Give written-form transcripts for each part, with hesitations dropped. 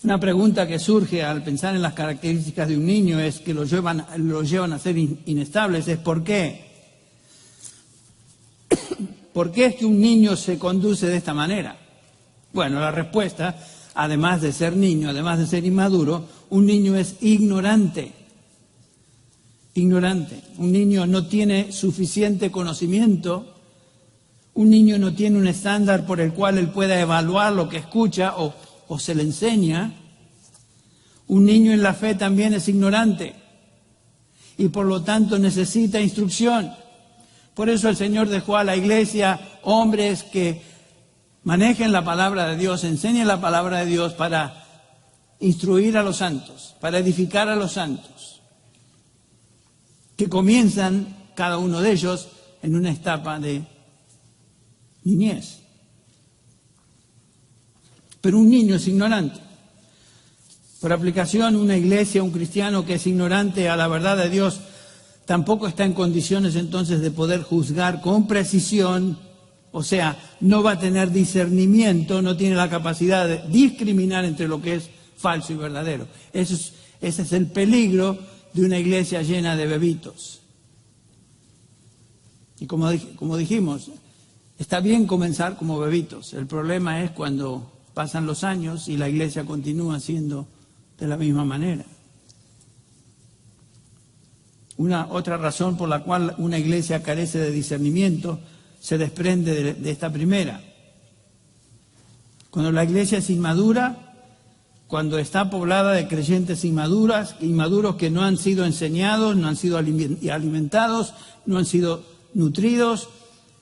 Una pregunta que surge al pensar en las características de un niño es que lo llevan a ser inestables, es ¿por qué? ¿Por qué es que un niño se conduce de esta manera? Bueno, la respuesta, además de ser niño, además de ser inmaduro, un niño es ignorante. Ignorante. Un niño no tiene suficiente conocimiento, un niño no tiene un estándar por el cual él pueda evaluar lo que escucha o se le enseña. Un niño en la fe también es ignorante y por lo tanto necesita instrucción. Por eso el Señor dejó a la iglesia hombres que manejen la palabra de Dios, enseñen la palabra de Dios para instruir a los santos, para edificar a los santos, que comienzan cada uno de ellos en una etapa de niñez. Pero un niño es ignorante. Por aplicación, una iglesia, un cristiano que es ignorante a la verdad de Dios, tampoco está en condiciones entonces de poder juzgar con precisión, o sea, no va a tener discernimiento, no tiene la capacidad de discriminar entre lo que es falso y verdadero. Ese es el peligro de una iglesia llena de bebitos. Y como dijimos, está bien comenzar como bebitos. El problema es cuando pasan los años y la iglesia continúa siendo de la misma manera. Otra razón por la cual una iglesia carece de discernimiento se desprende de esta primera. Cuando la iglesia es inmadura, cuando está poblada de creyentes inmaduros que no han sido enseñados, no han sido alimentados, no han sido nutridos,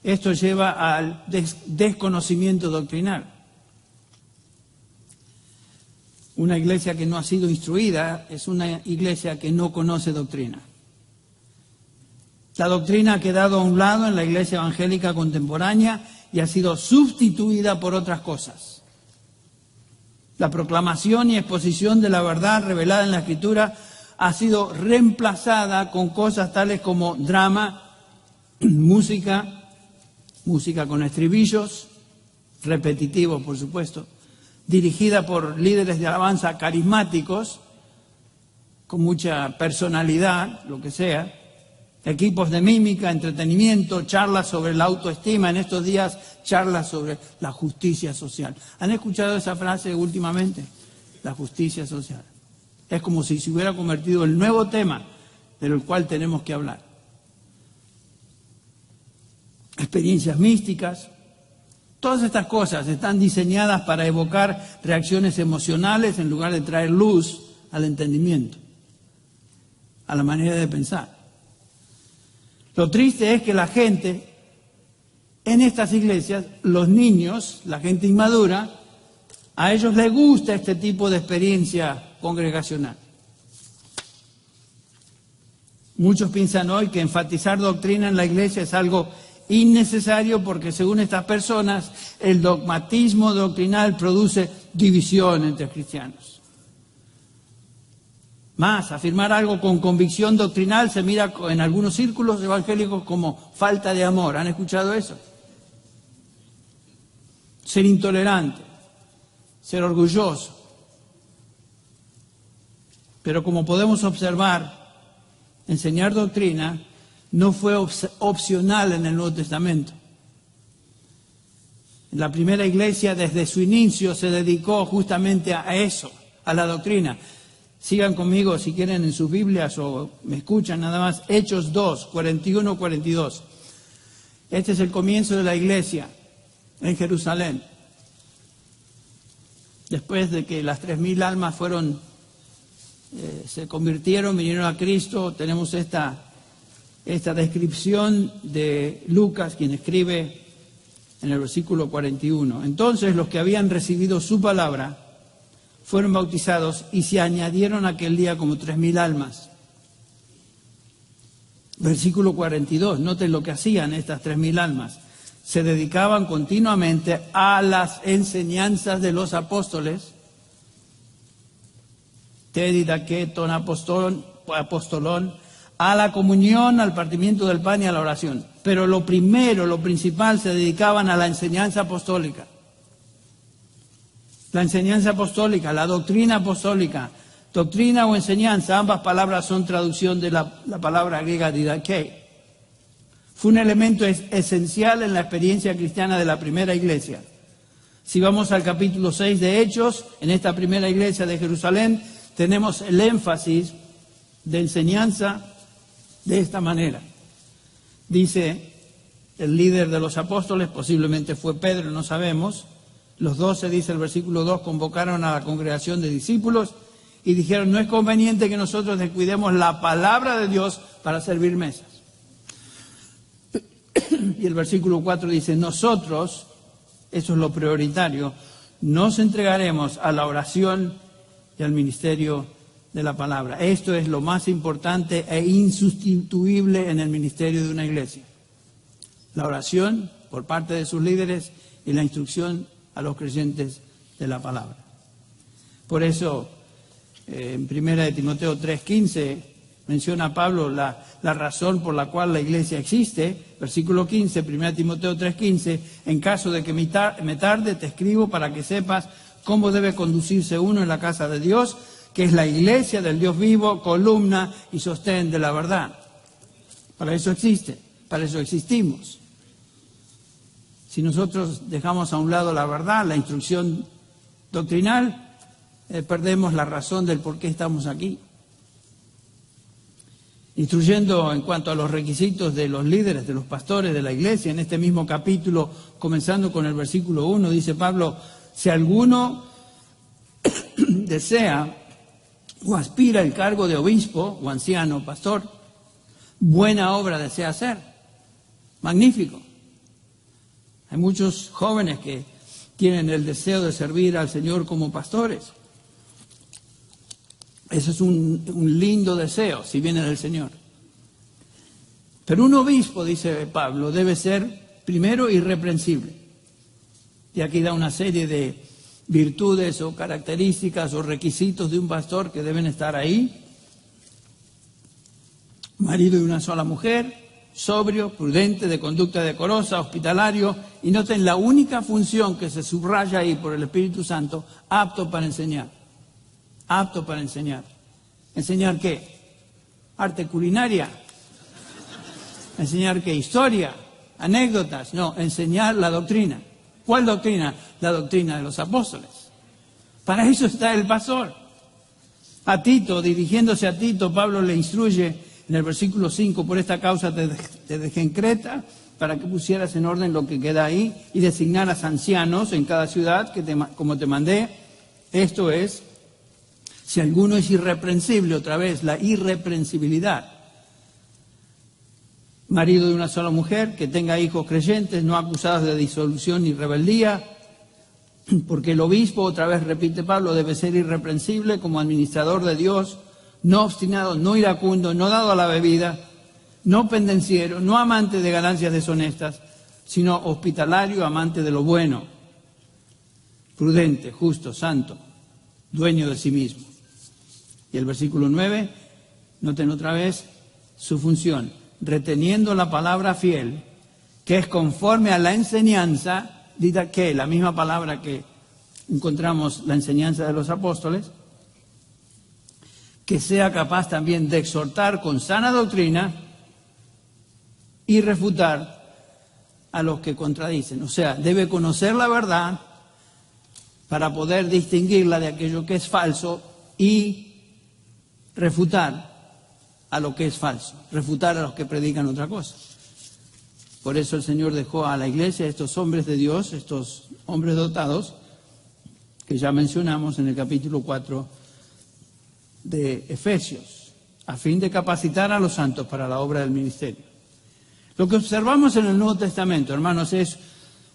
esto lleva al desconocimiento doctrinal. Una iglesia que no ha sido instruida es una iglesia que no conoce doctrina. La doctrina ha quedado a un lado en la iglesia evangélica contemporánea y ha sido sustituida por otras cosas. La proclamación y exposición de la verdad revelada en la Escritura ha sido reemplazada con cosas tales como drama, música con estribillos, repetitivos por supuesto, dirigida por líderes de alabanza carismáticos, con mucha personalidad, lo que sea, equipos de mímica, entretenimiento, charlas sobre la autoestima, en estos días charlas sobre la justicia social. ¿Han escuchado esa frase últimamente? La justicia social. Es como si se hubiera convertido en el nuevo tema del cual tenemos que hablar. Experiencias místicas. Todas estas cosas están diseñadas para evocar reacciones emocionales en lugar de traer luz al entendimiento, a la manera de pensar. Lo triste es que la gente en estas iglesias, los niños, la gente inmadura, a ellos les gusta este tipo de experiencia congregacional. Muchos piensan hoy que enfatizar doctrina en la iglesia es algo innecesario porque según estas personas el dogmatismo doctrinal produce división entre cristianos. Más, afirmar algo con convicción doctrinal se mira en algunos círculos evangélicos como falta de amor. ¿Han escuchado eso? Ser intolerante, ser orgulloso. Pero como podemos observar, enseñar doctrina no fue opcional en el Nuevo Testamento. La primera iglesia desde su inicio se dedicó justamente a eso, a la doctrina. Sigan conmigo si quieren en sus Biblias o me escuchan nada más. Hechos 2, 41-42. Este es el comienzo de la iglesia en Jerusalén. Después de que las 3.000 almas se convirtieron, vinieron a Cristo, tenemos esta descripción de Lucas, quien escribe en el versículo 41. Entonces los que habían recibido su palabra fueron bautizados y se añadieron aquel día como 3.000 almas. Versículo 42, noten lo que hacían estas 3.000 almas. Se dedicaban continuamente a las enseñanzas de los apóstoles, tedidaketon apostolón, a la comunión, al partimiento del pan y a la oración. Pero lo principal, se dedicaban a la enseñanza apostólica. La enseñanza apostólica, la doctrina apostólica, doctrina o enseñanza, ambas palabras son traducción de la palabra griega didache. Fue un elemento esencial en la experiencia cristiana de la primera iglesia. Si vamos al capítulo 6 de Hechos, en esta primera iglesia de Jerusalén, tenemos el énfasis de enseñanza de esta manera. Dice el líder de los apóstoles, posiblemente fue Pedro, no sabemos. Los 12, dice el versículo 2, convocaron a la congregación de discípulos y dijeron, no es conveniente que nosotros descuidemos la palabra de Dios para servir mesas. Y el versículo 4 dice, nosotros, eso es lo prioritario, nos entregaremos a la oración y al ministerio de la palabra. Esto es lo más importante e insustituible en el ministerio de una iglesia. La oración por parte de sus líderes y la instrucción a los creyentes de la palabra. Por eso, en 1 Timoteo 3:15, menciona Pablo la razón por la cual la iglesia existe. Versículo 15, 1 Timoteo 3:15, en caso de que me tarde, te escribo para que sepas cómo debe conducirse uno en la casa de Dios, que es la iglesia del Dios vivo, columna y sostén de la verdad. Para eso existe, para eso existimos. Si nosotros dejamos a un lado la verdad, la instrucción doctrinal, perdemos la razón del por qué estamos aquí. Instruyendo en cuanto a los requisitos de los líderes, de los pastores de la iglesia, en este mismo capítulo, comenzando con el versículo 1, dice Pablo, si alguno desea o aspira el cargo de obispo o anciano, pastor, buena obra desea hacer. Magnífico. Hay muchos jóvenes que tienen el deseo de servir al Señor como pastores. Ese es un lindo deseo, si viene del Señor. Pero un obispo, dice Pablo, debe ser primero irreprensible. Y aquí da una serie de virtudes o características o requisitos de un pastor que deben estar ahí. Marido de una sola mujer, sobrio, prudente, de conducta decorosa, hospitalario, y noten la única función que se subraya ahí por el Espíritu Santo, apto para enseñar. Apto para enseñar. ¿Enseñar qué? ¿Arte culinaria? ¿Enseñar qué? ¿Historia? ¿Anécdotas? No, enseñar la doctrina. ¿Cuál doctrina? La doctrina de los apóstoles. Para eso está el pastor. A Tito, dirigiéndose a Tito, Pablo le instruye en el versículo 5, por esta causa te dejé en Creta, para que pusieras en orden lo que queda ahí y designaras ancianos en cada ciudad, como te mandé. Esto es, si alguno es irreprensible, otra vez, la irreprensibilidad. Marido de una sola mujer, que tenga hijos creyentes, no acusados de disolución ni rebeldía, porque el obispo, otra vez repite Pablo, debe ser irreprensible como administrador de Dios, no obstinado, no iracundo, no dado a la bebida, no pendenciero, no amante de ganancias deshonestas, sino hospitalario, amante de lo bueno, prudente, justo, santo, dueño de sí mismo. Y el versículo 9, noten otra vez su función, reteniendo la palabra fiel, que es conforme a la enseñanza, que la misma palabra que encontramos la enseñanza de los apóstoles, que sea capaz también de exhortar con sana doctrina y refutar a los que contradicen. O sea, debe conocer la verdad para poder distinguirla de aquello que es falso y refutar a lo que es falso, refutar a los que predican otra cosa. Por eso el Señor dejó a la iglesia estos hombres de Dios, estos hombres dotados, que ya mencionamos en el capítulo 4 de Efesios, a fin de capacitar a los santos para la obra del ministerio. Lo que observamos en el Nuevo Testamento, hermanos, es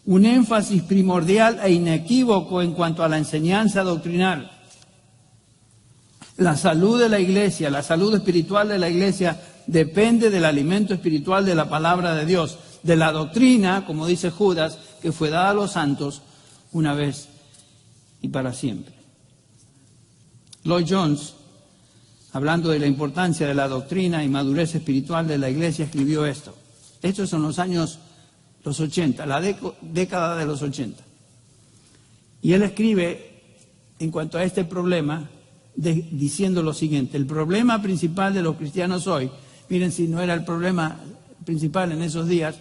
un énfasis primordial e inequívoco en cuanto a la enseñanza doctrinal. La salud de la iglesia, la salud espiritual de la iglesia depende del alimento espiritual de la palabra de Dios, de la doctrina, como dice Judas, que fue dada a los santos una vez y para siempre. Lloyd Jones, hablando de la importancia de la doctrina y madurez espiritual de la iglesia, escribió esto. Estos son los años, los 80, la década de los 80. Y él escribe en cuanto a este problema, diciendo lo siguiente: el problema principal de los cristianos hoy, miren, si no era el problema principal en esos días,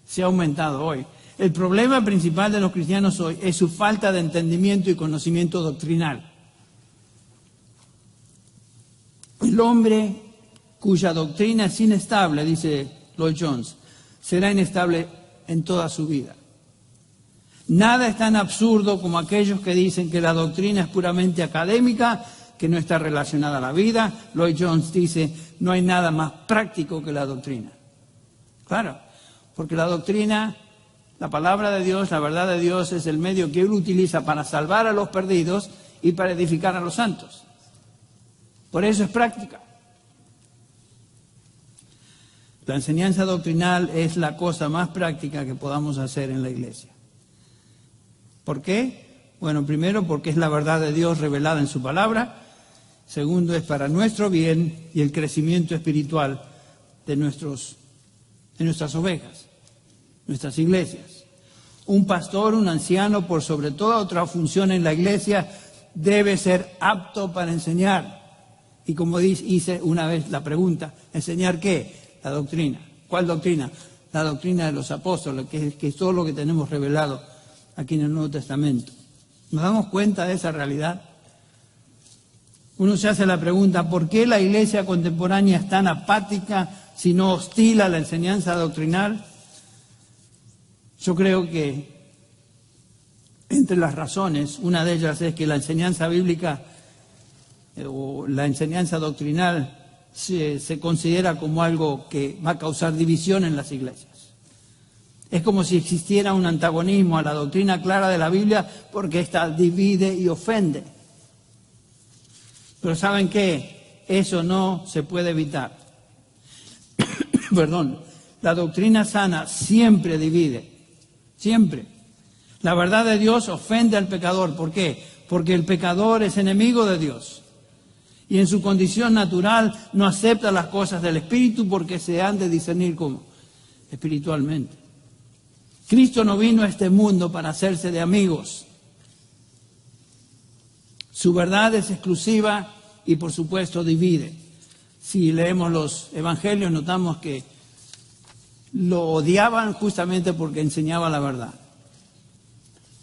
se ha aumentado hoy. El problema principal de los cristianos hoy es su falta de entendimiento y conocimiento doctrinal. El hombre cuya doctrina es inestable, dice Lloyd Jones, será inestable en toda su vida. Nada es tan absurdo como aquellos que dicen que la doctrina es puramente académica, que no está relacionada a la vida. Lloyd Jones dice, no hay nada más práctico que la doctrina. Claro, porque la doctrina, la palabra de Dios, la verdad de Dios es el medio que Él utiliza para salvar a los perdidos y para edificar a los santos. Por eso es práctica. La enseñanza doctrinal es la cosa más práctica que podamos hacer en la iglesia. ¿Por qué? Bueno, primero porque es la verdad de Dios revelada en su palabra. Segundo, es para nuestro bien y el crecimiento espiritual de nuestras ovejas, nuestras iglesias. Un pastor, un anciano, por sobre toda otra función en la iglesia, debe ser apto para enseñar. Y como hice una vez la pregunta, ¿enseñar qué? La doctrina. ¿Cuál doctrina? La doctrina de los apóstoles, que es todo lo que tenemos revelado aquí en el Nuevo Testamento. ¿Nos damos cuenta de esa realidad? Uno se hace la pregunta, ¿por qué la iglesia contemporánea es tan apática, si no hostil a la enseñanza doctrinal? Yo creo que entre las razones, una de ellas es que la enseñanza bíblica o la enseñanza doctrinal se considera como algo que va a causar división en las iglesias. Es como si existiera un antagonismo a la doctrina clara de la Biblia, porque ésta divide y ofende. Pero ¿saben qué? Eso no se puede evitar. Perdón. La doctrina sana siempre divide. Siempre. La verdad de Dios ofende al pecador. ¿Por qué? Porque el pecador es enemigo de Dios. Y en su condición natural no acepta las cosas del Espíritu, porque se han de discernir como espiritualmente. Cristo no vino a este mundo para hacerse de amigos. Su verdad es exclusiva y, por supuesto, divide. Si leemos los evangelios, notamos que lo odiaban justamente porque enseñaba la verdad.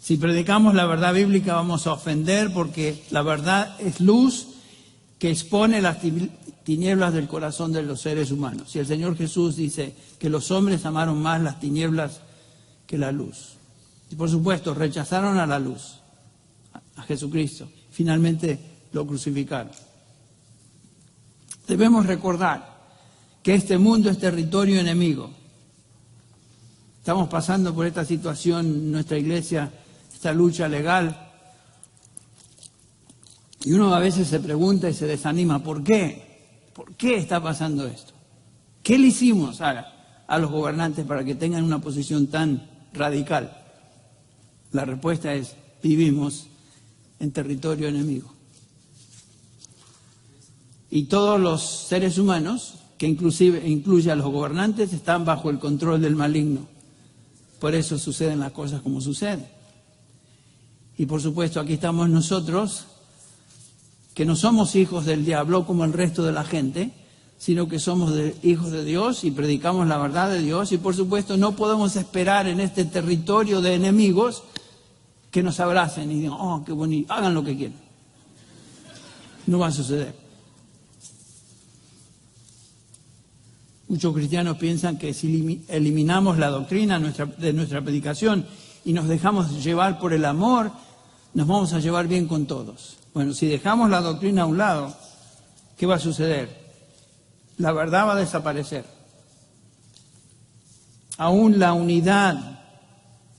Si predicamos la verdad bíblica, vamos a ofender, porque la verdad es luz que expone las tinieblas del corazón de los seres humanos. Y el Señor Jesús dice que los hombres amaron más las tinieblas que la luz. Y por supuesto, rechazaron a la luz, a Jesucristo. Finalmente lo crucificaron. Debemos recordar que este mundo es territorio enemigo. Estamos pasando por esta situación en nuestra iglesia, esta lucha legal. Y uno a veces se pregunta y se desanima, ¿por qué? ¿Por qué está pasando esto? ¿Qué le hicimos a los gobernantes para que tengan una posición tan radical? La respuesta es, vivimos en territorio enemigo. Y todos los seres humanos, que incluye a los gobernantes, están bajo el control del maligno. Por eso suceden las cosas como suceden. Y por supuesto aquí estamos nosotros, que no somos hijos del diablo como el resto de la gente, sino que somos hijos de Dios y predicamos la verdad de Dios. Y por supuesto no podemos esperar en este territorio de enemigos que nos abracen y digan, oh, qué bonito, hagan lo que quieran. No va a suceder. Muchos cristianos piensan que si eliminamos la doctrina de nuestra predicación y nos dejamos llevar por el amor, nos vamos a llevar bien con todos. Bueno, si dejamos la doctrina a un lado, ¿qué va a suceder? La verdad va a desaparecer. Aún la unidad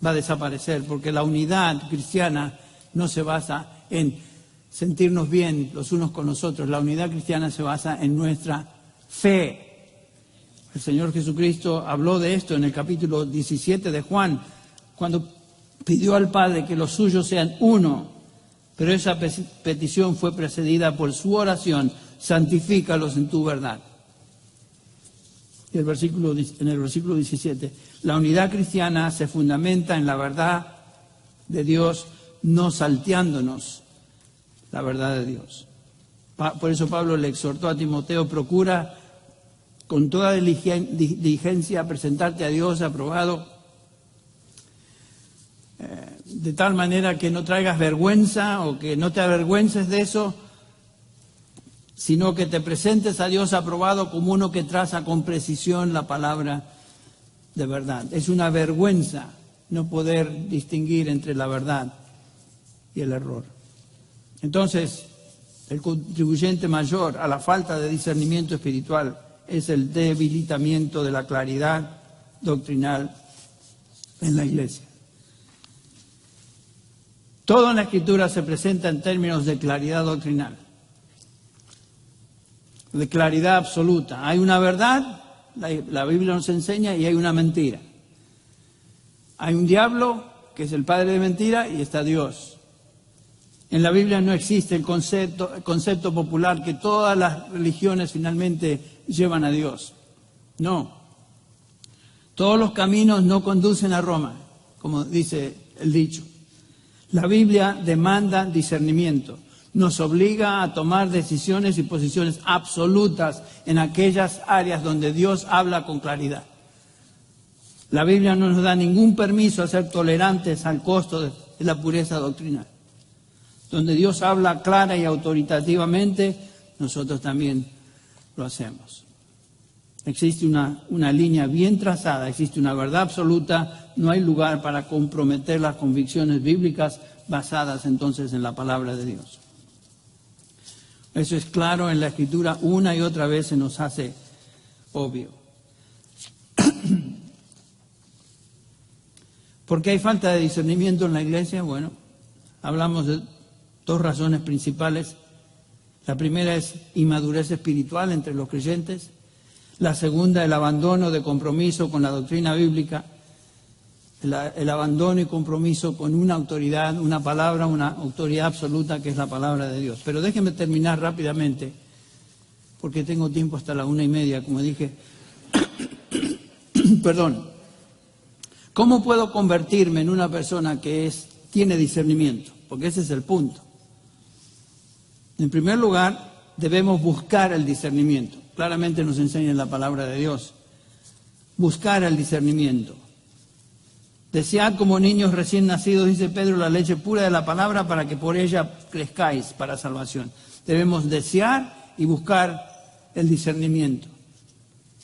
va a desaparecer, porque la unidad cristiana no se basa en sentirnos bien los unos con los otros. La unidad cristiana se basa en nuestra fe. El Señor Jesucristo habló de esto en el capítulo 17 de Juan, cuando pidió al Padre que los suyos sean uno, pero esa petición fue precedida por su oración, santifícalos en tu verdad. Y en el versículo 17, la unidad cristiana se fundamenta en la verdad de Dios, no salteándonos la verdad de Dios. Por eso Pablo le exhortó a Timoteo: procura con toda diligencia presentarte a Dios aprobado, de tal manera que no traigas vergüenza o que no te avergüences de eso, sino que te presentes a Dios aprobado como uno que traza con precisión la palabra de verdad. Es una vergüenza no poder distinguir entre la verdad y el error. Entonces, el contribuyente mayor a la falta de discernimiento espiritual es el debilitamiento de la claridad doctrinal en la Iglesia. Todo en la Escritura se presenta en términos de claridad doctrinal, de claridad absoluta. Hay una verdad, la Biblia nos enseña, y hay una mentira. Hay un diablo, que es el padre de mentira, y está Dios. En la Biblia no existe el concepto popular que todas las religiones finalmente llevan a Dios. No. Todos los caminos no conducen a Roma, como dice el dicho. La Biblia demanda discernimiento. Nos obliga a tomar decisiones y posiciones absolutas en aquellas áreas donde Dios habla con claridad. La Biblia no nos da ningún permiso a ser tolerantes al costo de la pureza doctrinal. Donde Dios habla clara y autoritativamente, nosotros también lo hacemos. Existe una línea bien trazada, existe una verdad absoluta, no hay lugar para comprometer las convicciones bíblicas basadas entonces en la palabra de Dios. Eso es claro en la Escritura, una y otra vez se nos hace obvio. ¿Por qué hay falta de discernimiento en la iglesia? Bueno, hablamos de dos razones principales. La primera es inmadurez espiritual entre los creyentes. La segunda, el abandono de compromiso con la doctrina bíblica. El abandono y compromiso con una autoridad, una palabra, una autoridad absoluta que es la palabra de Dios. Pero déjenme terminar rápidamente, porque tengo tiempo hasta la 1:30, como dije. Perdón. ¿Cómo puedo convertirme en una persona que tiene discernimiento? Porque ese es el punto. En primer lugar, debemos buscar el discernimiento. Claramente nos enseña en la palabra de Dios. Buscar el discernimiento. Desead como niños recién nacidos, dice Pedro, la leche pura de la palabra para que por ella crezcáis para salvación. Debemos desear y buscar el discernimiento.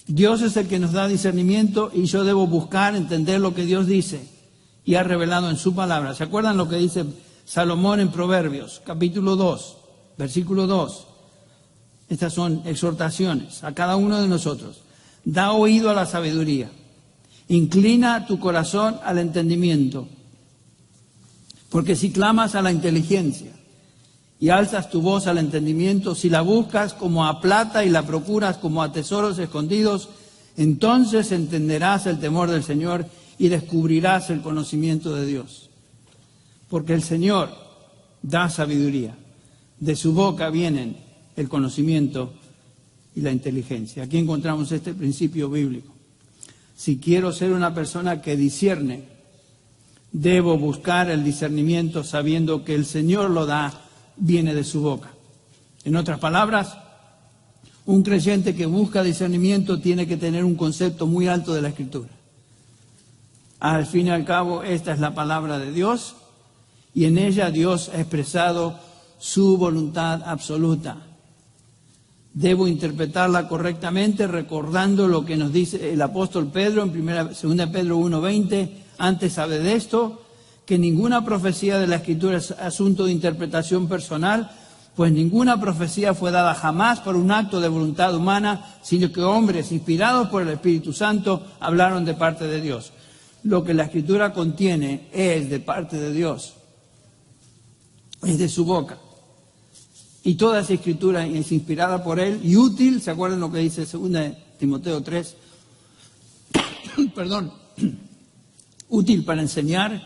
Dios es el que nos da discernimiento y yo debo buscar, entender lo que Dios dice y ha revelado en su palabra. ¿Se acuerdan lo que dice Salomón en Proverbios, capítulo 2, versículo 2? Estas son exhortaciones a cada uno de nosotros. Da oído a la sabiduría. Inclina tu corazón al entendimiento, porque si clamas a la inteligencia y alzas tu voz al entendimiento, si la buscas como a plata y la procuras como a tesoros escondidos, entonces entenderás el temor del Señor y descubrirás el conocimiento de Dios. Porque el Señor da sabiduría, de su boca vienen el conocimiento y la inteligencia. Aquí encontramos este principio bíblico. Si quiero ser una persona que discierne, debo buscar el discernimiento sabiendo que el Señor lo da, viene de su boca. En otras palabras, un creyente que busca discernimiento tiene que tener un concepto muy alto de la Escritura. Al fin y al cabo, esta es la palabra de Dios y en ella Dios ha expresado su voluntad absoluta. Debo interpretarla correctamente recordando lo que nos dice el apóstol Pedro en 2 Pedro 1:20. Antes sabe de esto, que ninguna profecía de la Escritura es asunto de interpretación personal, pues ninguna profecía fue dada jamás por un acto de voluntad humana, sino que hombres inspirados por el Espíritu Santo hablaron de parte de Dios. Lo que la Escritura contiene es de parte de Dios, es de su boca. Y toda esa Escritura es inspirada por Él y útil, ¿se acuerdan lo que dice 2 Timoteo 3? Perdón. Útil para enseñar,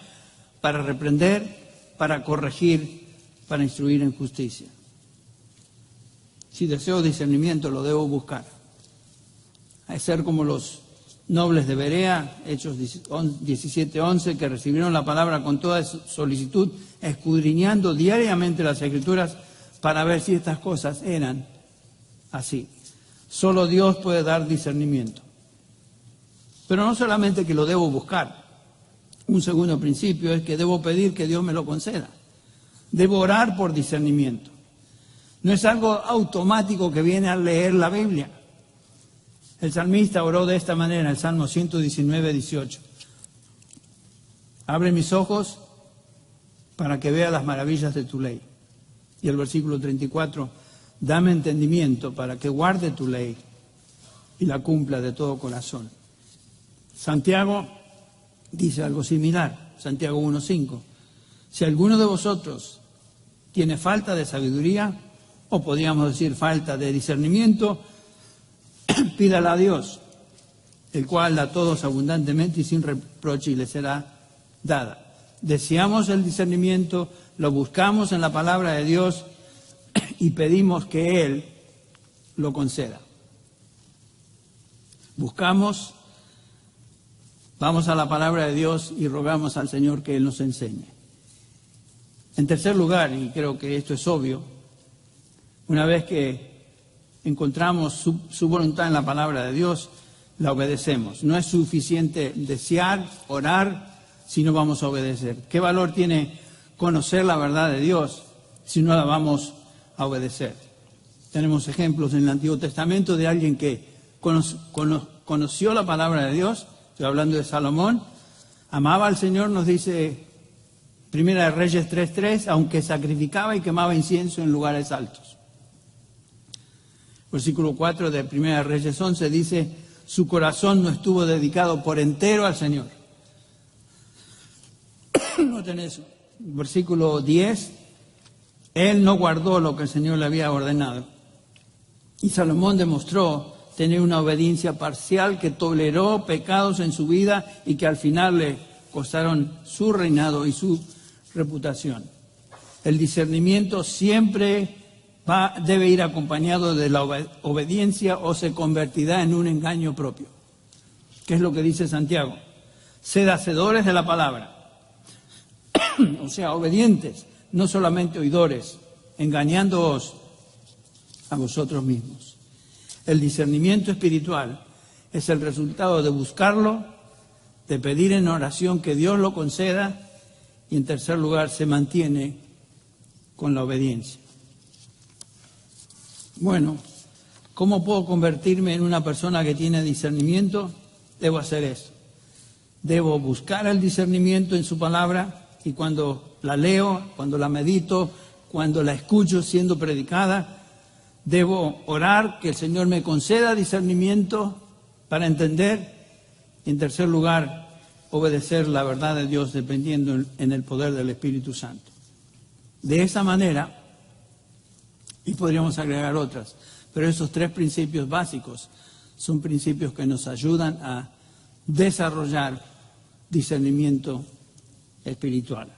para reprender, para corregir, para instruir en justicia. Si deseo discernimiento, lo debo buscar. Hay ser como los nobles de Berea, Hechos 17:11, que recibieron la palabra con toda solicitud, escudriñando diariamente las Escrituras para ver si estas cosas eran así. Solo Dios puede dar discernimiento. Pero no solamente que lo debo buscar. Un segundo principio es que debo pedir que Dios me lo conceda. Debo orar por discernimiento. No es algo automático que viene al leer la Biblia. El salmista oró de esta manera, el Salmo 119, 18. Abre mis ojos para que vea las maravillas de tu ley. Y el versículo 34, dame entendimiento para que guarde tu ley y la cumpla de todo corazón. Santiago dice algo similar, Santiago 1:5. Si alguno de vosotros tiene falta de sabiduría, o podríamos decir falta de discernimiento, pídala a Dios, el cual da a todos abundantemente y sin reproche y le será dada. Deseamos el discernimiento, lo buscamos en la palabra de Dios y pedimos que Él lo conceda. Buscamos, vamos a la palabra de Dios y rogamos al Señor que Él nos enseñe. En tercer lugar, y creo que esto es obvio, una vez que encontramos su voluntad en la palabra de Dios, la obedecemos. No es suficiente desear, orar, si no vamos a obedecer. ¿Qué valor tiene conocer la verdad de Dios si no la vamos a obedecer? Tenemos ejemplos en el Antiguo Testamento de alguien que conoció la palabra de Dios, estoy hablando de Salomón, amaba al Señor, nos dice Primera de Reyes 3:3, aunque sacrificaba y quemaba incienso en lugares altos. Versículo 4 de Primera de Reyes 11 dice, su corazón no estuvo dedicado por entero al Señor. Noten eso. Versículo 10, él no guardó lo que el Señor le había ordenado. Y Salomón demostró tener una obediencia parcial que toleró pecados en su vida y que al final le costaron su reinado y su reputación. El discernimiento siempre debe ir acompañado de la obediencia o se convertirá en un engaño propio. ¿Qué es lo que dice Santiago? Sed hacedores de la palabra. O sea, obedientes, no solamente oidores, engañándoos a vosotros mismos. El discernimiento espiritual es el resultado de buscarlo, de pedir en oración que Dios lo conceda y en tercer lugar se mantiene con la obediencia. Bueno, ¿cómo puedo convertirme en una persona que tiene discernimiento? Debo hacer eso. Debo buscar el discernimiento en su palabra y cuando la leo, cuando la medito, cuando la escucho siendo predicada, debo orar que el Señor me conceda discernimiento para entender y en tercer lugar obedecer la verdad de Dios dependiendo en el poder del Espíritu Santo. De esa manera, y podríamos agregar otras, pero esos tres principios básicos son principios que nos ayudan a desarrollar discernimiento espiritual.